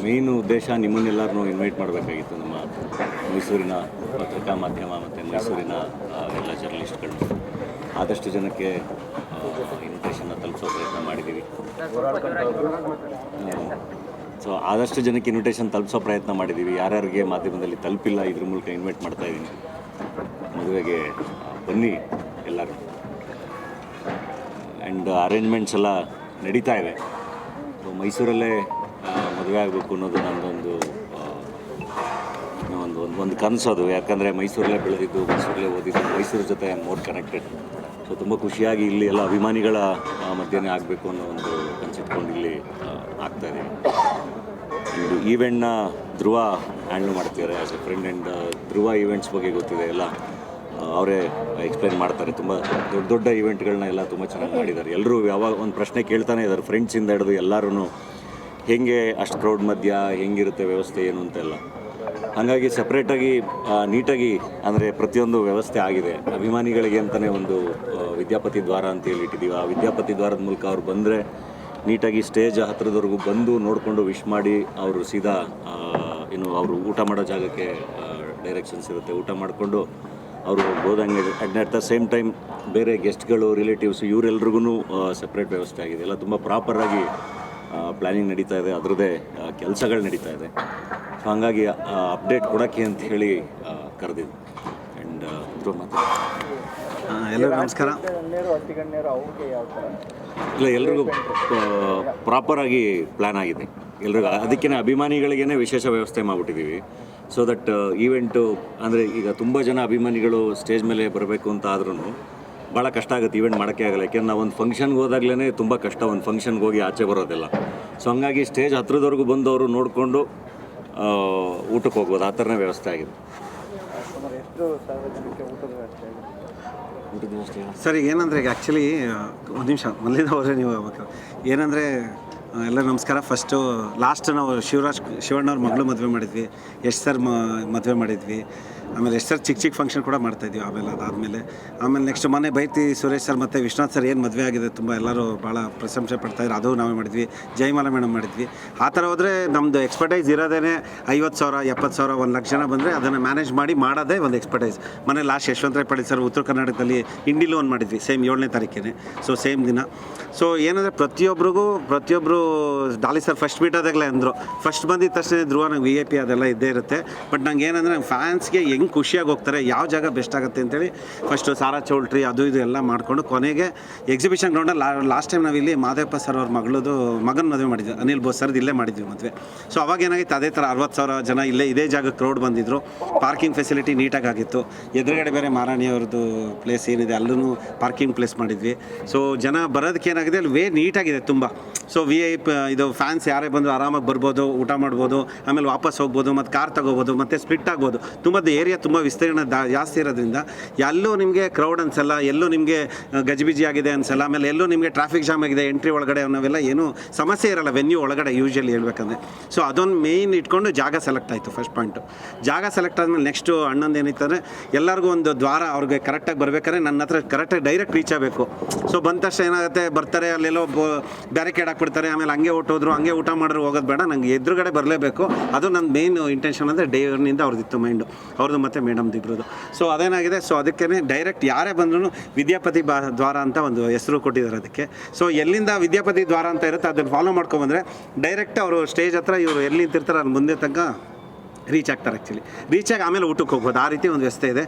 ಮೇಯ್ನು ಉದ್ದೇಶ ನಿಮ್ಮನ್ನೆಲ್ಲರನ್ನೂ ಇನ್ವೈಟ್ ಮಾಡಬೇಕಾಗಿತ್ತು. ನಮ್ಮ ಮೈಸೂರಿನ ಪತ್ರಿಕಾ ಮಾಧ್ಯಮ ಮತ್ತು ಮೈಸೂರಿನ ಎಲ್ಲ ಜರ್ನಲಿಸ್ಟ್ಗಳನ್ನ ಆದಷ್ಟು ಜನಕ್ಕೆ ಇನ್ವಿಟೇಷನ್ನ ತಲುಪಿಸೋ ಪ್ರಯತ್ನ ಮಾಡಿದ್ದೀವಿ. ಸೊ ಆದಷ್ಟು ಜನಕ್ಕೆ ಇನ್ವಿಟೇಷನ್ ತಲುಪಿಸೋ ಪ್ರಯತ್ನ ಮಾಡಿದ್ದೀವಿ. ಯಾರ್ಯಾರಿಗೆ ಮಾಧ್ಯಮದಲ್ಲಿ ತಲುಪಿಲ್ಲ ಇದ್ರ ಮೂಲಕ ಇನ್ವೈಟ್ ಮಾಡ್ತಾಯಿದ್ದೀನಿ. ಮದುವೆಗೆ ಬನ್ನಿ ಎಲ್ಲರೂ. ಆ್ಯಂಡ್ ಅರೇಂಜ್ಮೆಂಟ್ಸ್ ಎಲ್ಲ ನಡೀತಾ ಇದೆ. ಸೊ ಮೈಸೂರಲ್ಲೇ ಮದುವೆ ಆಗಬೇಕು ಅನ್ನೋದು ನನ್ನದೊಂದು ಒಂದು ಕನಸು ಅದು. ಯಾಕಂದರೆ ಮೈಸೂರಲ್ಲೇ ಬೆಳೆದಿದ್ದು, ಮೈಸೂರಲ್ಲೇ ಓದಿದ್ದು, ಮೈಸೂರು ಜೊತೆ ಮೋರ್ ಕನೆಕ್ಟೆಡ್. ಸೊ ತುಂಬ ಖುಷಿಯಾಗಿ ಇಲ್ಲಿ ಎಲ್ಲ ಅಭಿಮಾನಿಗಳ ಮಧ್ಯೆ ಆಗಬೇಕು ಅನ್ನೋ ಒಂದು ಕನಸಿಟ್ಕೊಂಡು ಇಲ್ಲಿ ಆಗ್ತಾಯಿದೆ. ಆ್ಯಂಡ್ ಈವೆಂಟ್ನ ಧ್ರುವ ಹ್ಯಾಂಡ್ಲ್ ಮಾಡ್ತಿದ್ದಾರೆ as A friend. And Dhruva events ಬಗ್ಗೆ ಗೊತ್ತಿದೆ ಎಲ್ಲ, ಅವರೇ ಎಕ್ಸ್ಪ್ಲೈನ್ ಮಾಡ್ತಾರೆ. ತುಂಬ ದೊಡ್ಡ ದೊಡ್ಡ ಈವೆಂಟ್ಗಳನ್ನ ಎಲ್ಲ ತುಂಬ ಚೆನ್ನಾಗಿ ಮಾಡಿದ್ದಾರೆ. ಎಲ್ಲರೂ ಯಾವಾಗ ಒಂದು ಪ್ರಶ್ನೆ ಕೇಳ್ತಾನೆ ಇದ್ದಾರೆ, ಫ್ರೆಂಡ್ಸಿಂದ ಹಿಡಿದು ಎಲ್ಲರೂ ಹೇಗೆ ಅಷ್ಟು ಕ್ರೌಡ್ ಮಧ್ಯ ಹೆಂಗಿರುತ್ತೆ ವ್ಯವಸ್ಥೆ ಏನು ಅಂತೆಲ್ಲ. ಹಾಗಾಗಿ ಸಪ್ರೇಟಾಗಿ ನೀಟಾಗಿ ಅಂದರೆ ಪ್ರತಿಯೊಂದು ವ್ಯವಸ್ಥೆ ಆಗಿದೆ. ಅಭಿಮಾನಿಗಳಿಗೆ ಅಂತಲೇ ಒಂದು ವಿದ್ಯಾಪತಿ ದ್ವಾರ ಅಂತೇಳಿ ಇಟ್ಟಿದ್ದೀವಿ. ಆ ವಿದ್ಯಾಪತಿ ದ್ವಾರದ ಮೂಲಕ ಅವ್ರು ಬಂದರೆ ನೀಟಾಗಿ ಸ್ಟೇಜ್ ಹತ್ತಿರದವರೆಗೂ ಬಂದು ನೋಡಿಕೊಂಡು ವಿಶ್ ಮಾಡಿ ಅವರು ಸೀದಾ ಅವರು ಊಟ ಮಾಡೋ ಜಾಗಕ್ಕೆ ಡೈರೆಕ್ಷನ್ಸ್ ಇರುತ್ತೆ, ಊಟ ಮಾಡಿಕೊಂಡು ಅವರು ಹೋದಂಗೆ. ಅಟ್ ದ ಸೇಮ್ ಟೈಮ್ ಬೇರೆ ಗೆಸ್ಟ್ಗಳು, ರಿಲೇಟಿವ್ಸು ಇವರೆಲ್ರಿಗೂ ಸಪ್ರೇಟ್ ವ್ಯವಸ್ಥೆ ಆಗಿದೆ. ಎಲ್ಲ ತುಂಬ ಪ್ರಾಪರಾಗಿ ಪ್ಲ್ಯಾನಿಂಗ್ ನಡೀತಾ ಇದೆ, ಅದರದ್ದೇ ಕೆಲಸಗಳು ನಡೀತಾ ಇದೆ. ಸೊ ಹಾಗಾಗಿ ಅಪ್ಡೇಟ್ ಕೊಡೋಕ್ಕೆ ಅಂತ ಹೇಳಿ ಕರೆದಿದ್ದು. ಆ್ಯಂಡ್ ಎಲ್ಲರಿಗೂ ನಮಸ್ಕಾರ. ಇಲ್ಲ, ಎಲ್ರಿಗೂ ಪ್ರಾಪರಾಗಿ ಪ್ಲ್ಯಾನ್ ಆಗಿದೆ ಎಲ್ರಿಗೂ. ಅದಕ್ಕೇ ಅಭಿಮಾನಿಗಳಿಗೇ ವಿಶೇಷ ವ್ಯವಸ್ಥೆ ಮಾಡಿಬಿಟ್ಟಿದ್ದೀವಿ. ಸೊ ದಟ್ ಈವೆಂಟು ಅಂದರೆ ಈಗ ತುಂಬ ಜನ ಅಭಿಮಾನಿಗಳು ಸ್ಟೇಜ್ ಮೇಲೆ ಬರಬೇಕು ಅಂತ ಆದ್ರೂ ಭಾಳ ಕಷ್ಟ ಆಗುತ್ತೆ, ಈವೆಂಟ್ ಮಾಡೋಕ್ಕೆ ಆಗಲ್ಲ. ಯಾಕೆಂದ್ರೆ ನಾವು ಒಂದು ಫಂಕ್ಷನ್ಗೆ ಹೋದಾಗಲೇ ತುಂಬ ಕಷ್ಟ, ಒಂದು ಫಂಕ್ಷನ್ಗೆ ಹೋಗಿ ಆಚೆ ಬರೋದೆಲ್ಲ. ಸೊ ಹಂಗಾಗಿ ಸ್ಟೇಜ್ ಹತ್ರದವರೆಗೂ ಬಂದವರು ನೋಡಿಕೊಂಡು ಊಟಕ್ಕೆ ಹೋಗ್ಬೋದು, ಆ ಥರನೇ ವ್ಯವಸ್ಥೆ ಆಗಿದೆ. ಸರ್ ಈಗ ಏನಂದರೆ ಈಗ ಆ್ಯಕ್ಚುಲಿ ಒಂದು ನಿಮಿಷ ಮಲ್ಲಿದ ಅವರೇ ನೀವು ಏನಂದರೆ ಎಲ್ಲ ನಮಸ್ಕಾರ. ಫಸ್ಟು ಲಾಸ್ಟ್ ನಾವು ಶಿವಣ್ಣವ್ರ ಮಗಳು ಮದುವೆ ಮಾಡಿದ್ವಿ, ಯಶ್ ಸರ್ ಮದುವೆ ಮಾಡಿದ್ವಿ. ಆಮೇಲೆ ಯಶ್ ಸರ್ ಚಿಕ್ಕ ಫಂಕ್ಷನ್ ಕೂಡ ಮಾಡ್ತಾಯಿದ್ವಿ. ಆಮೇಲೆ ನೆಕ್ಸ್ಟ್ ಮೊನ್ನೆ ಬೈತಿ ಸುರೇಶ್ ಸರ್ ಮತ್ತು ವಿಶ್ವನಾಥ್ ಸರ್ ಏನು ಮದುವೆ ಆಗಿದೆ, ತುಂಬ ಎಲ್ಲರೂ ಭಾಳ ಪ್ರಶಂಸೆ ಪಡ್ತಾಯಿದ್ರು. ಅದು ನಾವೇ ಮಾಡಿದ್ವಿ. ಜಯಮಾಲ ಮೇಡಮ್ ಮಾಡಿದ್ವಿ. ಆ ಥರ ಹೋದರೆ ನಮ್ಮದು ಎಕ್ಸ್ಪರ್ಟೈಸ್ ಇರೋದೇ 50,000 70,000 1 ಲಕ್ಷ ಜನ ಬಂದರೆ ಅದನ್ನು ಮ್ಯಾನೇಜ್ ಮಾಡೋದೇ ಒಂದು ಎಕ್ಸ್ಪರ್ಟೈಸ್. ಮೊನ್ನೆ ಲಾಸ್ಟ್ ಯಶವಂತರಾಯ್ ಪಡಿ ಸರ್ ಉತ್ತರ ಕರ್ನಾಟಕದಲ್ಲಿ ಇಂಡಿಲೋ ಒಂದು ಮಾಡಿದ್ವಿ, ಸೇಮ್ 7ನೇ ತಾರೀಕಿಗೆ. ಸೊ ಸೇಮ್ ದಿನ. ಸೊ ಏನಂದರೆ ಪ್ರತಿಯೊಬ್ಬರು ಡಾಲಿ ಸರ್ ಫಸ್ಟ್ ಮೀಟ್ ಆದಾಗಲೇ ಅಂದರು, ಫಸ್ಟ್ ಬಂದಿದ್ದ ತಕ್ಷಣ ಧ್ರುವ ನಂಗೆ VIP ಅದೆಲ್ಲ ಇದ್ದೇ ಇರುತ್ತೆ. ಬಟ್ ನಂಗೆ ಏನಂದರೆ ನಂಗೆ ಫ್ಯಾನ್ಸ್ಗೆ ಹೆಂಗೆ ಖುಷಿಯಾಗಿ ಹೋಗ್ತಾರೆ, ಯಾವ ಜಾಗ ಬೆಸ್ಟ್ ಆಗುತ್ತೆ ಅಂತೇಳಿ ಫಸ್ಟು ಸಾರಾ ಚೌಲ್ಟ್ರಿ ಅದು ಇದು ಎಲ್ಲ ಮಾಡಿಕೊಂಡು ಕೊನೆಗೆ ಎಕ್ಸಿಬಿಷನ್ ಗ್ರೌಂಡಲ್ಲಿ ಲಾಸ್ಟ್ ಟೈಮ್ ನಾವಿಲ್ಲಿ ಮಾದೇವಪ್ಪ ಸರ್ ಅವ್ರ ಮಗನ ಮದುವೆ ಮಾಡಿದ್ವಿ, ಅನಿಲ್ ಬೋಸ್ ಸರ್ದು ಇಲ್ಲೇ ಮಾಡಿದ್ವಿ ಮದುವೆ. ಸೊ ಅವಾಗ ಏನಾಗಿತ್ತು, ಅದೇ ಥರ 60,000 ಜನ ಇದೇ ಜಾಗಕ್ಕೆ ಕ್ರೌಡ್ ಬಂದಿದ್ದರು. ಪಾರ್ಕಿಂಗ್ ಫೆಸಿಲಿಟಿ ನೀಟಾಗಿ ಆಗಿತ್ತು. ಎದುರುಗಡೆ ಬೇರೆ ಮಾರಾಣಿ ಅವ್ರದ್ದು ಪ್ಲೇಸ್ ಏನಿದೆ ಅಲ್ಲೂ ಪಾರ್ಕಿಂಗ್ ಪ್ಲೇಸ್ ಮಾಡಿದ್ವಿ. ಸೊ ಜನ ಬರೋದಕ್ಕೆ ಏನಾಗಿದೆ, ಅಲ್ಲಿ ನೀಟಾಗಿದೆ ತುಂಬ. ಸೊ VIP ಇದು ಫ್ಯಾನ್ಸ್ ಯಾರೇ ಬಂದರೂ ಆರಾಮಾಗಿ ಬರ್ಬೋದು, ಊಟ ಮಾಡ್ಬೋದು, ಆಮೇಲೆ ವಾಪಸ್ ಹೋಗ್ಬೋದು, ಮತ್ತು ಕಾರ್ ತೊಗೋಬೋದು, ಮತ್ತು ಸ್ಪ್ಲಿಟ್ ಆಗ್ಬೋದು. ಏರಿಯಾ ತುಂಬ ವಿಸ್ತೀರ್ಣ ಜಾಸ್ತಿ ಇರೋದ್ರಿಂದ ಎಲ್ಲೂ ನಿಮಗೆ ಕ್ರೌಡ್ ಅನ್ಸಲ್ಲ, ಎಲ್ಲೂ ನಿಮಗೆ ಗಜಿಬಿಜಿ ಆಗಿದೆ ಅನ್ಸಲ್ಲ. ಆಮೇಲೆ ಎಲ್ಲೂ ನಿಮಗೆ ಟ್ರಾಫಿಕ್ ಜಾಮ್ ಆಗಿದೆ ಎಂಟ್ರಿ ಒಳಗಡೆ ಅನ್ನೋವೆಲ್ಲ ಏನೂ ಸಮಸ್ಯೆ ಇರಲ್ಲ ವೆನ್ಯೂ ಒಳಗಡೆ ಯೂಶಲಿ ಹೇಳ್ಬೇಕಂದ್ರೆ. ಸೊ ಅದೊಂದು ಮೇಯ್ನ್ ಇಟ್ಕೊಂಡು ಜಾಗ ಸೆಲೆಕ್ಟ್ ಆಯಿತು. ಫಸ್ಟ್ ಪಾಯಿಂಟು ಜಾಗ ಸೆಲೆಕ್ಟ್ ಆದಮೇಲೆ ನೆಕ್ಸ್ಟು ಅಣ್ಣಂದು ಏನಿತ್ತಂದರೆ ಎಲ್ಲರಿಗೂ ಒಂದು ದ್ವಾರ ಅವ್ರಿಗೆ ಕರೆಕ್ಟಾಗಿ ಬರ್ಬೇಕಾದ್ರೆ ನನ್ನ ಹತ್ರ ಕರೆಕ್ಟಾಗಿ ಡೈರೆಕ್ಟ್ ರೀಚ್ ಆಗಬೇಕು. ಸೊ ಬಂದ ತಕ್ಷಣ ಏನಾಗುತ್ತೆ, ಬರ್ತಾರೆ ಅಲ್ಲೆಲ್ಲೋ ಬ್ಯಾರಿಕೇಡ್ ಹಾಕ್ಬಿಡ್ತಾರೆ, ಆಮೇಲೆ ಹಂಗೆ ಹೊಟ್ಟೋದ್ರು, ಹಂಗೆ ಊಟ ಮಾಡಿದ್ರು ಹೋಗೋದು ಬೇಡ, ನಂಗೆ ಎದುರುಗಡೆ ಬರಲೇಬೇಕು. ಅದು ನನ್ನ ಮೇಯ್ನ್ ಇಂಟೆನ್ಷನ್ ಅಂದರೆ ಡೇವರ್ನಿಂದ ಅವ್ರದ್ದಿತ್ತು ಮೈಂಡು, ಅವ್ರದ್ದು ಮತ್ತು ಮೇಡಮ್ದು ಇಬ್ಬರದು. ಸೊ ಅದೇನಾಗಿದೆ, ಸೊ ಅದಕ್ಕೇ ಡೈರೆಕ್ಟ್ ಯಾರೇ ಬಂದ್ರೂ ವಿದ್ಯಾಪತಿ ದ್ವಾರ ಅಂತ ಒಂದು ಹೆಸರು ಕೊಟ್ಟಿದ್ದಾರೆ ಅದಕ್ಕೆ. ಸೊ ಎಲ್ಲಿಂದ ವಿದ್ಯಾಪತಿ ದ್ವಾರ ಅಂತ ಇರುತ್ತೆ ಅದನ್ನು ಫಾಲೋ ಮಾಡ್ಕೊಂಬಂದರೆ ಡೈರೆಕ್ಟ್ ಅವರು ಸ್ಟೇಜ್ ಹತ್ರ ಇವರು ಎಲ್ಲಿ ನಿಂತಿರ್ತಾರೆ ಅಲ್ಲಿ ಮುಂದೆ ತನಕ ರೀಚ್ ಆಗ್ತಾರೆ. ಆ್ಯಕ್ಚುಲಿ ರೀಚ್ ಆಗಿ ಆಮೇಲೆ ಊಟಕ್ಕೆ ಹೋಗ್ಬೋದು, ಆ ರೀತಿ ಒಂದು ವ್ಯವಸ್ಥೆ ಇದೆ.